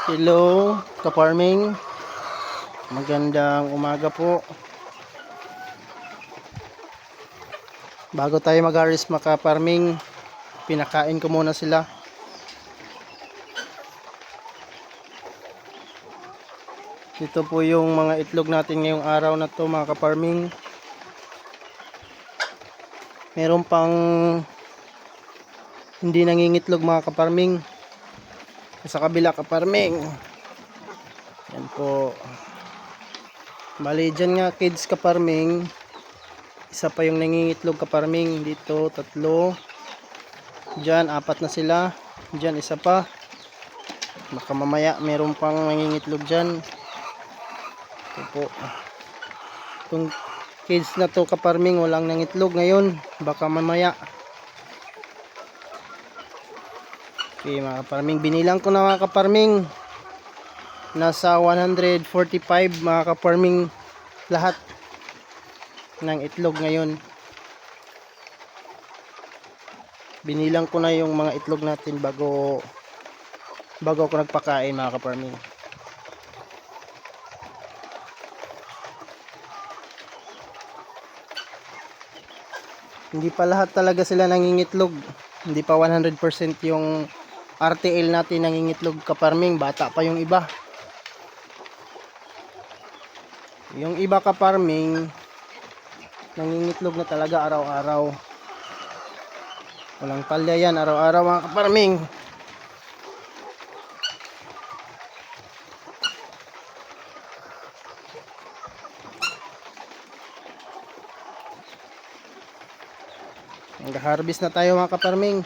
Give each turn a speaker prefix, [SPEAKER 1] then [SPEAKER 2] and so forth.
[SPEAKER 1] Hello, ka-farming. Magandang umaga po. Bago tayo mag-harvest maka-farming, pinakain ko muna sila. Ito po yung mga itlog natin ngayong araw na to mga ka-farming. Meron pang hindi nangingitlog mga ka-farming. Sa kabila ka-farming. Yan po. Bali dyan nga kids ka-farming. Isa pa yung nangingitlog ka-farming. Dito 3. Dyan 4 na sila. Dyan isa pa. Baka mamaya meron pang nangingitlog dyan. Ito po. Itong kids na to ka-farming walang nangitlog ngayon. Baka mamaya. Okay mga ka-farming. Binilang ko na mga ka-farming. Nasa 145 mga ka-farming lahat ng itlog ngayon. Binilang ko na yung mga itlog natin bago ako nagpakain mga ka-farming. Hindi pa lahat talaga sila nangingitlog. Hindi pa 100% yung RTL natin nangingitlog ka-farming. Bata pa yung iba. Yung iba ka-farming nangingitlog na talaga araw-araw. Walang palya yan araw-araw mga ka-farming. Nag-harvest na tayo mga ka-farming.